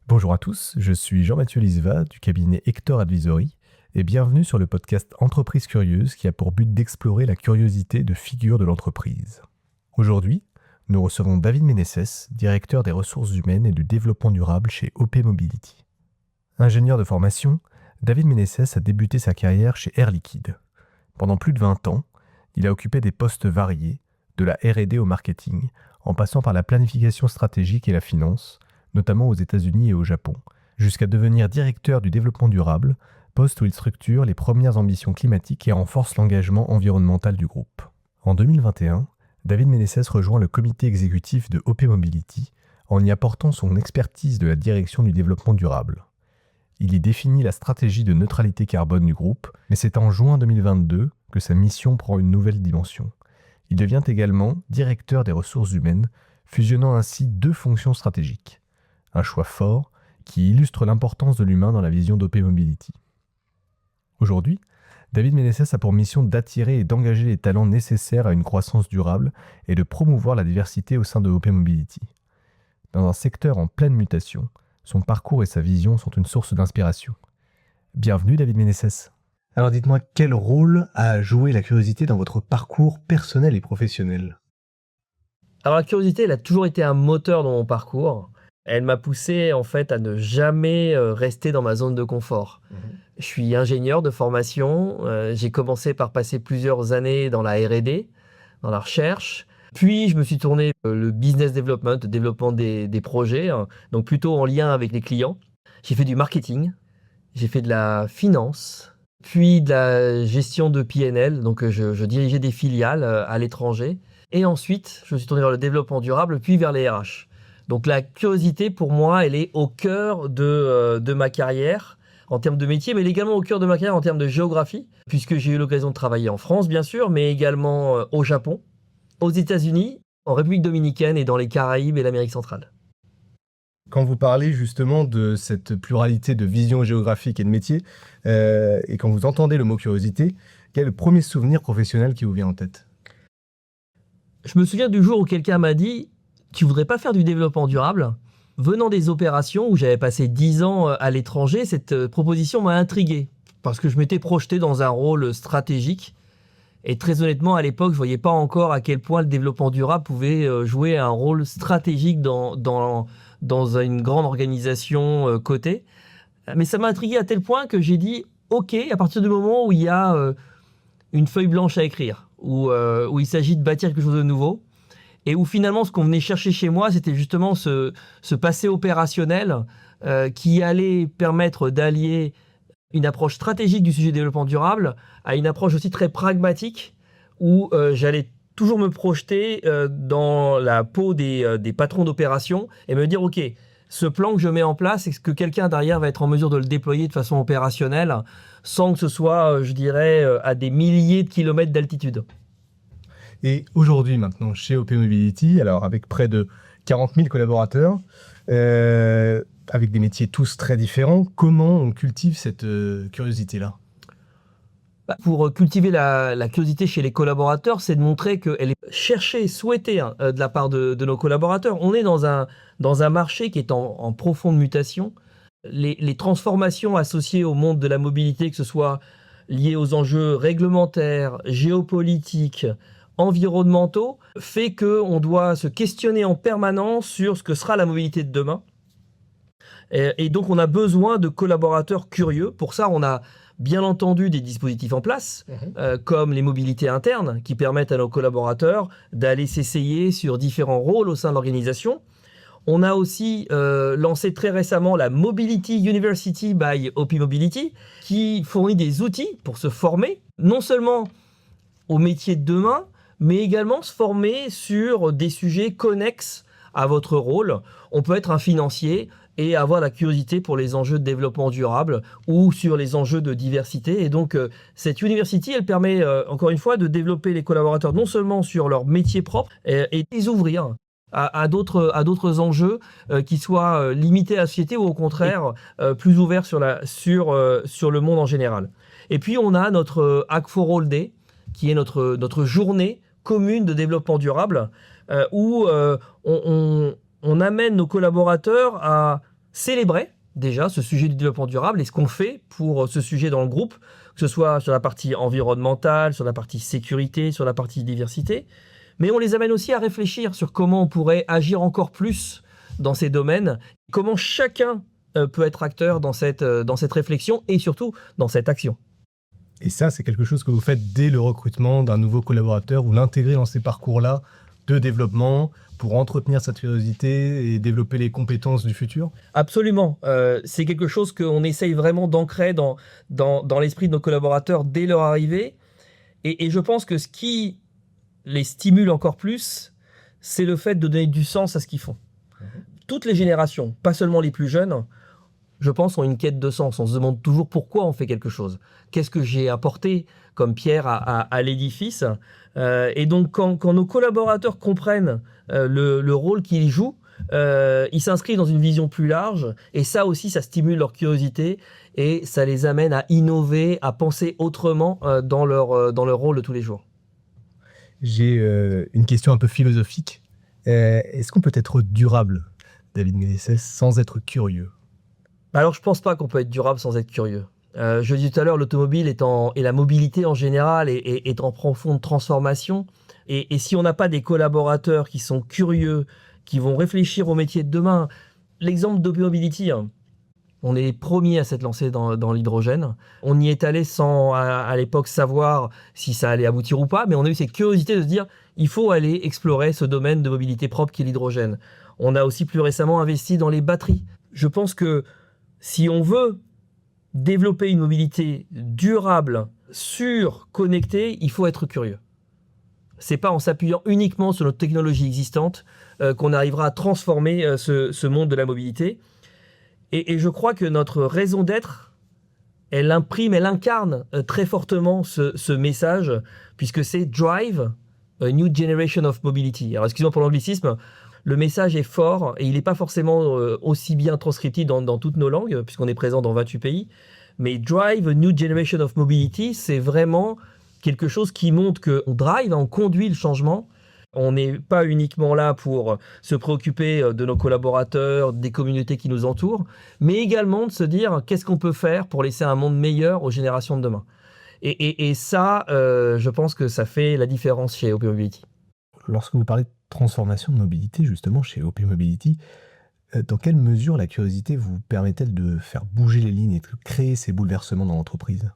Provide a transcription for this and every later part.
Bonjour à tous, je suis Jean-Mathieu Lisva du cabinet Hector Advisory et bienvenue sur le podcast Entreprise Curieuse qui a pour but d'explorer la curiosité de figures de l'entreprise. Aujourd'hui, nous recevons David Ménécès, directeur des ressources humaines et du développement durable chez OP Mobility. Ingénieur de formation, David Ménécès a débuté sa carrière chez Air Liquide. Pendant plus de 20 ans, il a occupé des postes variés, de la R&D au marketing, en passant par la planification stratégique et la finance, notamment aux États-Unis et au Japon, jusqu'à devenir directeur du développement durable, poste où il structure les premières ambitions climatiques et renforce l'engagement environnemental du groupe. En 2021, David Ménécès rejoint le comité exécutif de OP Mobility en y apportant son expertise de la direction du développement durable. Il y définit la stratégie de neutralité carbone du groupe, mais c'est en juin 2022 que sa mission prend une nouvelle dimension. Il devient également directeur des ressources humaines, fusionnant ainsi deux fonctions stratégiques. Un choix fort qui illustre l'importance de l'humain dans la vision d'OP Mobility. Aujourd'hui, David Ménécès a pour mission d'attirer et d'engager les talents nécessaires à une croissance durable et de promouvoir la diversité au sein de OP Mobility. Dans un secteur en pleine mutation, son parcours et sa vision sont une source d'inspiration. Bienvenue David Ménécès. Alors dites-moi, quel rôle a joué la curiosité dans votre parcours personnel et professionnel ? Alors la curiosité, elle a toujours été un moteur dans mon parcours. Elle m'a poussé en fait à ne jamais rester dans ma zone de confort. Je suis ingénieur de formation. J'ai commencé par passer plusieurs années dans la R&D, dans la recherche. Puis je me suis tourné le business development, le développement des projets, donc plutôt en lien avec les clients. J'ai fait du marketing, j'ai fait de la finance, puis de la gestion de PNL, donc je dirigeais des filiales à l'étranger. Et ensuite, je me suis tourné vers le développement durable, puis vers les RH. Donc la curiosité, pour moi, elle est au cœur de ma carrière en termes de métier, mais elle est également au cœur de ma carrière en termes de géographie, puisque j'ai eu l'occasion de travailler en France, bien sûr, mais également au Japon, aux États-Unis, en République dominicaine et dans les Caraïbes et l'Amérique centrale. Quand vous parlez justement de cette pluralité de visions géographiques et de métiers, et quand vous entendez le mot curiosité, quel est le premier souvenir professionnel qui vous vient en tête ? Je me souviens du jour où quelqu'un m'a dit « Tu voudrais pas faire du développement durable ?» Venant des opérations où j'avais passé 10 ans à l'étranger, cette proposition m'a intrigué parce que je m'étais projeté dans un rôle stratégique. Et très honnêtement, à l'époque, je ne voyais pas encore à quel point le développement durable pouvait jouer un rôle stratégique dans une grande organisation cotée. Mais ça m'a intrigué à tel point que j'ai dit « Ok », à partir du moment où il y a une feuille blanche à écrire, où il s'agit de bâtir quelque chose de nouveau, et où finalement ce qu'on venait chercher chez moi, c'était justement ce passé opérationnel qui allait permettre d'allier une approche stratégique du sujet du développement durable à une approche aussi très pragmatique, où j'allais toujours me projeter dans la peau des patrons d'opération et me dire « Ok, ce plan que je mets en place, est-ce que quelqu'un derrière va être en mesure de le déployer de façon opérationnelle sans que ce soit, je dirais, à des milliers de kilomètres d'altitude ?» Et aujourd'hui, maintenant, chez OP Mobility, alors avec près de 40 000 collaborateurs, avec des métiers tous très différents, comment on cultive cette curiosité-là ? Pour cultiver la curiosité chez les collaborateurs, c'est de montrer qu'elle est cherchée, souhaitée de la part de nos collaborateurs. On est dans un marché qui est en profonde mutation. Les transformations associées au monde de la mobilité, que ce soit liées aux enjeux réglementaires, géopolitiques, environnementaux, fait qu'on doit se questionner en permanence sur ce que sera la mobilité de demain. Et donc, on a besoin de collaborateurs curieux. Pour ça, on a bien entendu des dispositifs en place, comme les mobilités internes, qui permettent à nos collaborateurs d'aller s'essayer sur différents rôles au sein de l'organisation. On a aussi lancé très récemment la Mobility University by OP Mobility, qui fournit des outils pour se former, non seulement au métier de demain, mais également se former sur des sujets connexes à votre rôle. On peut être un financier et avoir la curiosité pour les enjeux de développement durable ou sur les enjeux de diversité. Et donc, cette university, elle permet, encore une fois, de développer les collaborateurs non seulement sur leur métier propre et les ouvrir à d'autres enjeux qui soient limités à la société ou au contraire plus ouverts sur le monde en général. Et puis, on a notre Hack for All Day, qui est notre journée commune de développement durable, où on amène nos collaborateurs à célébrait déjà ce sujet du développement durable et ce qu'on fait pour ce sujet dans le groupe, que ce soit sur la partie environnementale, sur la partie sécurité, sur la partie diversité. Mais on les amène aussi à réfléchir sur comment on pourrait agir encore plus dans ces domaines, comment chacun peut être acteur dans cette réflexion et surtout dans cette action. Et ça, c'est quelque chose que vous faites dès le recrutement d'un nouveau collaborateur, vous l'intégrez dans ces parcours-là de développement pour entretenir cette curiosité et développer les compétences du futur? Absolument. C'est quelque chose qu'on essaye vraiment d'ancrer dans l'esprit de nos collaborateurs dès leur arrivée. Et je pense que ce qui les stimule encore plus, c'est le fait de donner du sens à ce qu'ils font. Toutes les générations, pas seulement les plus jeunes, je pense, ont une quête de sens. On se demande toujours pourquoi on fait quelque chose. Qu'est-ce que j'ai apporté comme pierre à l'édifice? Et donc, quand nos collaborateurs comprennent le rôle qu'ils jouent, ils s'inscrivent dans une vision plus large. Et ça aussi, ça stimule leur curiosité et ça les amène à innover, à penser autrement dans leur rôle de tous les jours. J'ai une question un peu philosophique. Est-ce qu'on peut être durable, David Ménessès, sans être curieux? Alors, je pense pas qu'on peut être durable sans être curieux. Je disais tout à l'heure, l'automobile et la mobilité en général est en profonde transformation. Et si on n'a pas des collaborateurs qui sont curieux, qui vont réfléchir au métier de demain, l'exemple d'OP Mobility, on est les premiers à s'être lancés dans l'hydrogène. On y est allé sans, à l'époque, savoir si ça allait aboutir ou pas, mais on a eu cette curiosité de se dire, il faut aller explorer ce domaine de mobilité propre qui est l'hydrogène. On a aussi plus récemment investi dans les batteries. Je pense que si on veut développer une mobilité durable, sûre, connectée, il faut être curieux. C'est pas en s'appuyant uniquement sur notre technologie existante qu'on arrivera à transformer ce monde de la mobilité. Et je crois que notre raison d'être, elle incarne très fortement ce message, puisque c'est Drive, a New Generation of Mobility. Alors excusez-moi pour l'anglicisme, le message est fort et il n'est pas forcément aussi bien transcriptif dans toutes nos langues, puisqu'on est présent dans 28 pays. Mais Drive, a New Generation of Mobility, c'est vraiment quelque chose qui montre qu'on drive, on conduit le changement. On n'est pas uniquement là pour se préoccuper de nos collaborateurs, des communautés qui nous entourent, mais également de se dire qu'est-ce qu'on peut faire pour laisser un monde meilleur aux générations de demain. Et ça, je pense que ça fait la différence chez OP Mobility. Lorsque vous parlez de transformation de mobilité, justement, chez OP Mobility, dans quelle mesure la curiosité vous permet-elle de faire bouger les lignes et de créer ces bouleversements dans l'entreprise?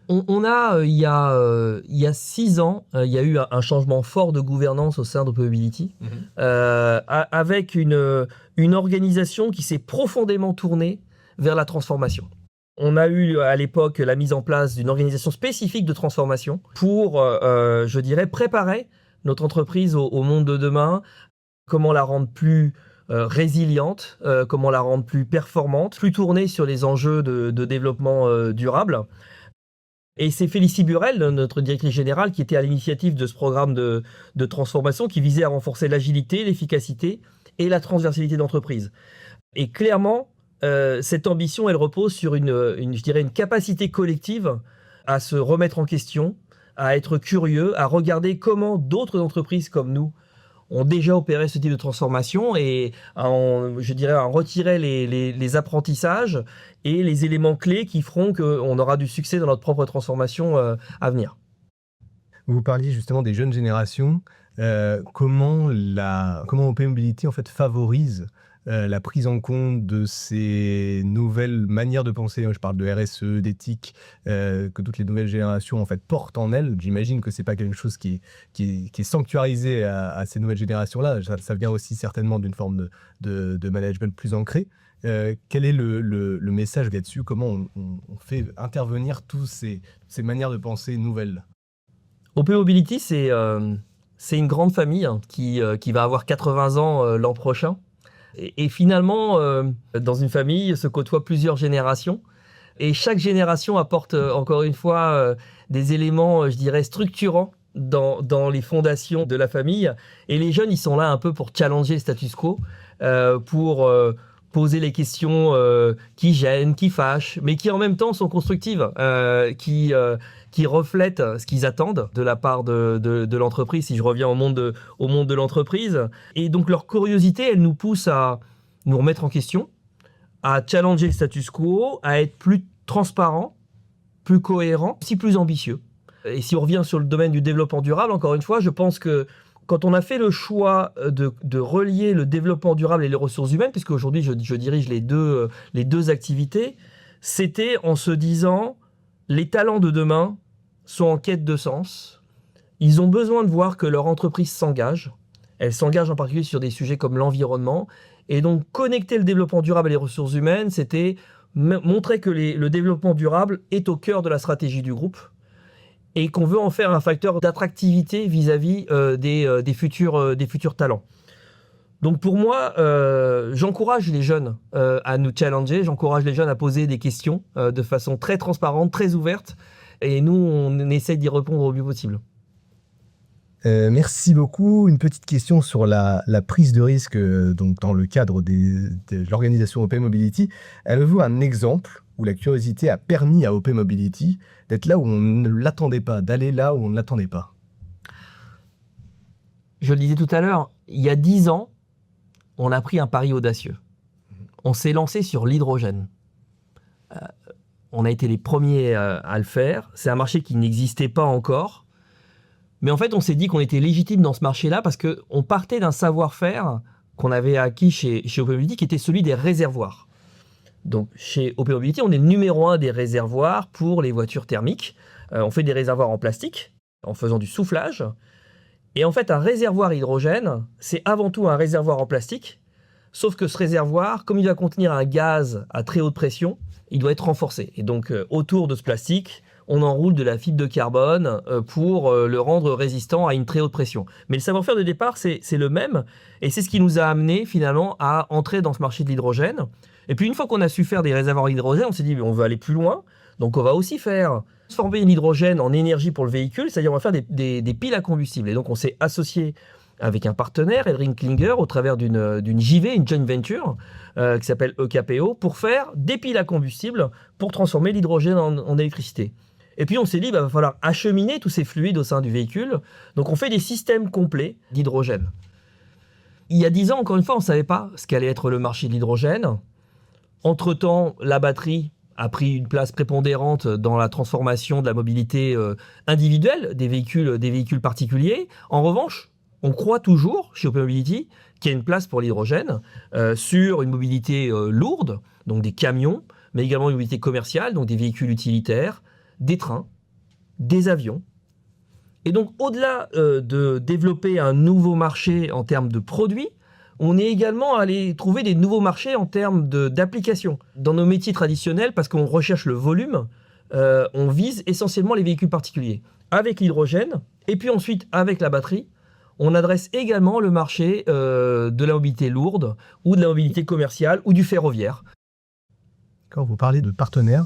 On a, il y a 6 ans, il y a eu un changement fort de gouvernance au sein d'OP Mobility, avec une organisation qui s'est profondément tournée vers la transformation. On a eu à l'époque la mise en place d'une organisation spécifique de transformation pour, je dirais, préparer notre entreprise au monde de demain, comment la rendre plus résiliente, comment la rendre plus performante, plus tournée sur les enjeux de développement durable. Et c'est Félicie Burel, notre directrice générale, qui était à l'initiative de ce programme de transformation qui visait à renforcer l'agilité, l'efficacité et la transversalité d'entreprise. Et clairement, cette ambition, elle repose sur je dirais une capacité collective à se remettre en question, à être curieux, à regarder comment d'autres entreprises comme nous ont déjà opéré ce type de transformation et à en retirer les apprentissages et les éléments clés qui feront qu'on aura du succès dans notre propre transformation à venir. Vous parliez justement des jeunes générations. Comment OP Mobility en fait favorise la prise en compte de ces nouvelles manières de penser, je parle de RSE, d'éthique, que toutes les nouvelles générations en fait portent en elles. J'imagine que c'est pas quelque chose qui est sanctuarisé à ces nouvelles générations-là. Ça vient aussi certainement d'une forme de management plus ancré. Quel est le message là-dessus? Comment on fait intervenir toutes ces manières de penser nouvelles? OP Mobility, c'est une grande famille qui va avoir 80 ans l'an prochain. Et finalement, dans une famille, se côtoient plusieurs générations. Et chaque génération apporte, encore une fois, des éléments, je dirais, structurants dans les fondations de la famille. Et les jeunes, ils sont là un peu pour challenger le status quo, pour poser les questions qui gênent, qui fâchent, mais qui en même temps sont constructives, qui reflètent ce qu'ils attendent de la part de l'entreprise, si je reviens au monde de l'entreprise. Et donc leur curiosité, elle nous pousse à nous remettre en question, à challenger le status quo, à être plus transparent, plus cohérent, aussi plus ambitieux. Et si on revient sur le domaine du développement durable, encore une fois, je pense que quand on a fait le choix de relier le développement durable et les ressources humaines, puisque aujourd'hui je dirige les deux activités, c'était en se disant les talents de demain sont en quête de sens. Ils ont besoin de voir que leur entreprise s'engage. Elle s'engage en particulier sur des sujets comme l'environnement. Et donc connecter le développement durable et les ressources humaines, c'était montrer que le développement durable est au cœur de la stratégie du groupe et qu'on veut en faire un facteur d'attractivité vis-à-vis des futurs talents. Donc pour moi, j'encourage les jeunes à nous challenger, j'encourage les jeunes à poser des questions de façon très transparente, très ouverte, et nous, on essaie d'y répondre au mieux possible. Merci beaucoup. Une petite question sur la prise de risque donc dans le cadre de l'organisation Open Mobility. Avez-vous un exemple où la curiosité a permis à Open Mobility d'être là où on ne l'attendait pas, d'aller là où on ne l'attendait pas? Je le disais tout à l'heure, il y a 10 ans, on a pris un pari audacieux. On s'est lancé sur l'hydrogène. On a été les premiers à le faire. C'est un marché qui n'existait pas encore. Mais en fait, on s'est dit qu'on était légitime dans ce marché-là parce qu'on partait d'un savoir-faire qu'on avait acquis chez Open Mobility, qui était celui des réservoirs. Donc, chez Open Mobility, on est le numéro 1 des réservoirs pour les voitures thermiques. On fait des réservoirs en plastique, en faisant du soufflage. Et en fait, un réservoir hydrogène, c'est avant tout un réservoir en plastique, sauf que ce réservoir, comme il va contenir un gaz à très haute pression, il doit être renforcé. Et donc, autour de ce plastique, on enroule de la fibre de carbone pour le rendre résistant à une très haute pression. Mais le savoir-faire de départ, c'est le même, et c'est ce qui nous a amené finalement à entrer dans ce marché de l'hydrogène. Et puis une fois qu'on a su faire des réservoirs d'hydrogène, on s'est dit on veut aller plus loin, donc on va aussi transformer l'hydrogène en énergie pour le véhicule, c'est-à-dire on va faire des piles à combustible. Et donc on s'est associé avec un partenaire, ElringKlinger, au travers d'une JV, une joint venture, qui s'appelle EKPO, pour faire des piles à combustible pour transformer l'hydrogène en électricité. Et puis on s'est dit, va falloir acheminer tous ces fluides au sein du véhicule. Donc on fait des systèmes complets d'hydrogène. Il y a 10 ans, encore une fois, on ne savait pas ce qu'allait être le marché de l'hydrogène. Entre-temps, la batterie a pris une place prépondérante dans la transformation de la mobilité individuelle des véhicules particuliers. En revanche, on croit toujours, chez Open Mobility, qu'il y a une place pour l'hydrogène sur une mobilité lourde, donc des camions, mais également une mobilité commerciale, donc des véhicules utilitaires, des trains, des avions. Et donc, au-delà de développer un nouveau marché en termes de produits, on est également allé trouver des nouveaux marchés en termes d'applications. Dans nos métiers traditionnels, parce qu'on recherche le volume, on vise essentiellement les véhicules particuliers. Avec l'hydrogène, et puis ensuite avec la batterie, on adresse également le marché de la mobilité lourde, ou de la mobilité commerciale, ou du ferroviaire. Quand vous parlez de partenaires,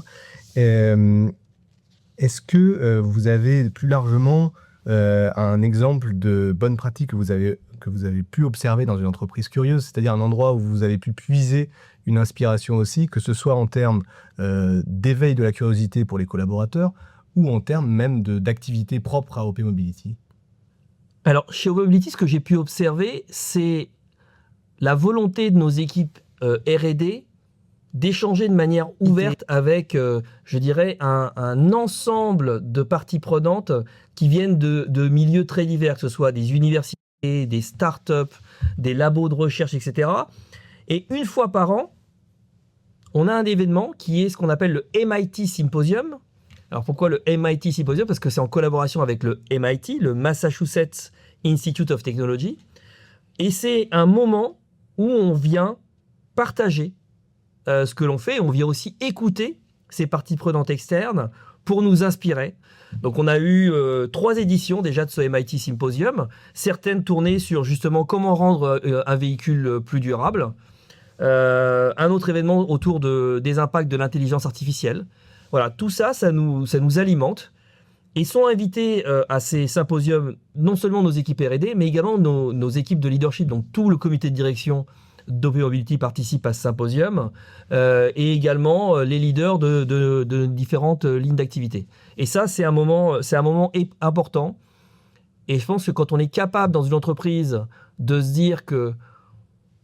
est-ce que vous avez plus largement un exemple de bonne pratique que vous avez pu observer dans une entreprise curieuse, c'est-à-dire un endroit où vous avez pu puiser une inspiration aussi, que ce soit en termes d'éveil de la curiosité pour les collaborateurs ou en termes même d'activité propre à Open Mobility? Alors, chez Open Mobility, ce que j'ai pu observer, c'est la volonté de nos équipes R&D d'échanger de manière ouverte avec, je dirais, un ensemble de parties prenantes qui viennent de milieux très divers, que ce soit des universités, des startups, des labos de recherche, etc. Et une fois par an, on a un événement qui est ce qu'on appelle le MIT Symposium. Alors pourquoi le MIT Symposium? Parce que c'est en collaboration avec le MIT, le Massachusetts Institute of Technology. Et c'est un moment où on vient partager ce que l'on fait. On vient aussi écouter ces parties prenantes externes pour nous inspirer. Donc on a eu 3 éditions déjà de ce MIT Symposium, certaines tournées sur justement comment rendre un véhicule plus durable, un autre événement autour des impacts de l'intelligence artificielle. Voilà, tout ça, ça nous alimente. Et sont invités à ces symposiums non seulement nos équipes R&D, mais également nos équipes de leadership. Donc tout le comité de direction d'Open Mobility participe à ce symposium, et également les leaders de différentes lignes d'activité. Et ça, c'est un moment important. Et je pense que quand on est capable dans une entreprise de se dire que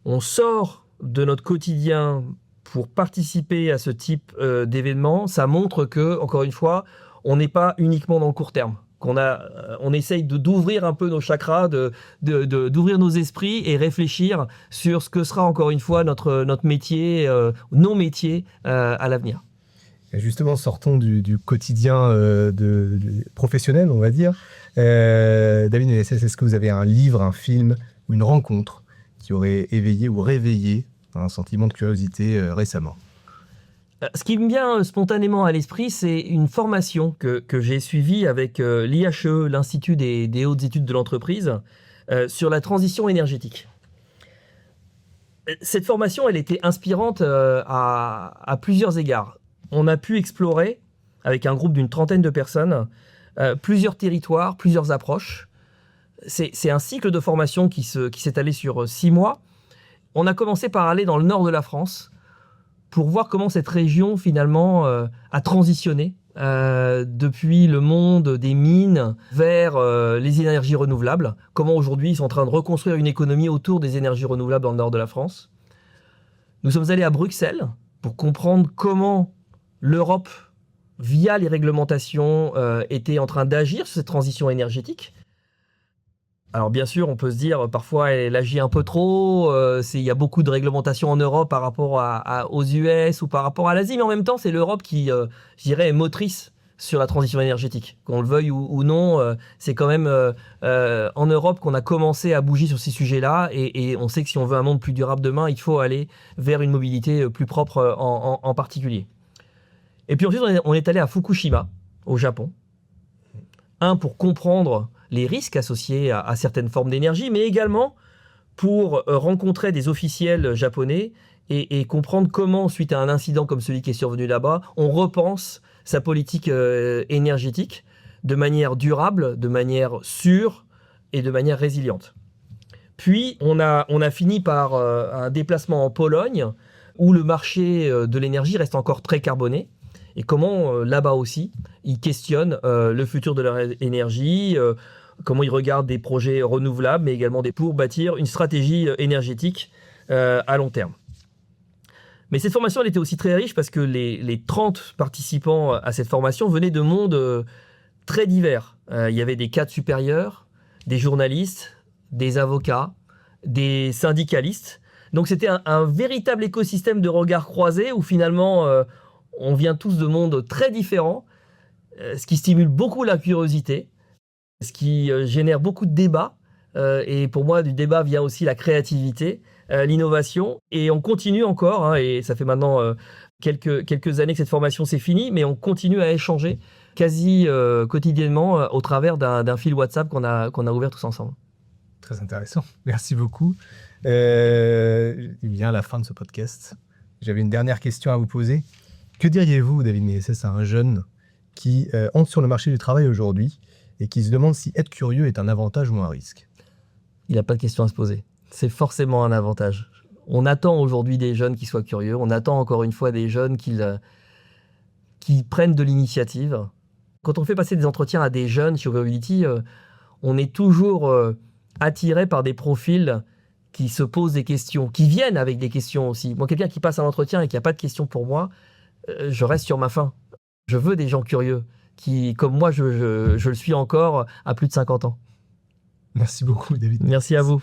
on sort de notre quotidien pour participer à ce type d'événement, ça montre que, encore une fois, on n'est pas uniquement dans le court terme. On essaye d'ouvrir un peu nos chakras, d'ouvrir nos esprits et réfléchir sur ce que sera encore une fois notre métier, nos métiers à l'avenir. Et justement, sortons du quotidien professionnel, on va dire. David Ménès, est-ce que vous avez un livre, un film ou une rencontre qui aurait éveillé ou réveillé un sentiment de curiosité récemment? Ce qui me vient spontanément à l'esprit, c'est une formation que j'ai suivie avec l'IHE, l'Institut des hautes études de l'entreprise, sur la transition énergétique. Cette formation, elle était inspirante à plusieurs égards. On a pu explorer, avec un groupe d'une trentaine de personnes, plusieurs territoires, plusieurs approches. C'est un cycle de formation qui s'est allé sur 6 mois. On a commencé par aller dans le nord de la France pour voir comment cette région, finalement, a transitionné depuis le monde des mines vers les énergies renouvelables. Comment aujourd'hui ils sont en train de reconstruire une économie autour des énergies renouvelables dans le nord de la France. Nous sommes allés à Bruxelles pour comprendre comment l'Europe, via les réglementations, était en train d'agir sur cette transition énergétique. Alors bien sûr, on peut se dire, parfois elle agit un peu trop, il y a beaucoup de réglementations en Europe par rapport aux US ou par rapport à l'Asie, mais en même temps, c'est l'Europe qui, je dirais, est motrice sur la transition énergétique. Qu'on le veuille ou non, c'est quand même en Europe qu'on a commencé à bouger sur ces sujets-là, et on sait que si on veut un monde plus durable demain, il faut aller vers une mobilité plus propre en particulier. Et puis ensuite, on est allé à Fukushima, au Japon. Pour comprendre les risques associés à certaines formes d'énergie, mais également pour rencontrer des officiels japonais et comprendre comment, suite à un incident comme celui qui est survenu là-bas, on repense sa politique énergétique de manière durable, de manière sûre et de manière résiliente. Puis, on a fini par un déplacement en Pologne, où le marché de l'énergie reste encore très carboné, et comment, là-bas aussi, ils questionnent le futur de leur énergie, comment ils regardent des projets renouvelables, mais également pour bâtir une stratégie énergétique à long terme. Mais cette formation, elle était aussi très riche parce que les 30 participants à cette formation venaient de mondes très divers. Il y avait des cadres supérieurs, des journalistes, des avocats, des syndicalistes. Donc c'était un véritable écosystème de regards croisés où finalement on vient tous de mondes très différents, ce qui stimule beaucoup la curiosité, ce qui génère beaucoup de débats. Et pour moi, du débat vient aussi la créativité, l'innovation. Et on continue encore, et ça fait maintenant quelques années que cette formation s'est finie, mais on continue à échanger quasi quotidiennement au travers d'un fil WhatsApp qu'on a ouvert tous ensemble. Très intéressant. Merci beaucoup. Il vient à la fin de ce podcast. J'avais une dernière question à vous poser. Que diriez-vous, David Ménès, à un jeune qui entre sur le marché du travail aujourd'hui et qui se demande si être curieux est un avantage ou un risque? Il n'a pas de question à se poser. C'est forcément un avantage. On attend aujourd'hui des jeunes qui soient curieux. On attend encore une fois des jeunes qui prennent de l'initiative. Quand on fait passer des entretiens à des jeunes sur Wearability, on est toujours attiré par des profils qui se posent des questions, qui viennent avec des questions aussi. Moi, quelqu'un qui passe un entretien et qui n'a pas de questions pour moi, je reste sur ma faim. Je veux des gens curieux, qui, comme moi, je le suis encore à plus de 50 ans. Merci beaucoup, David. Merci à vous.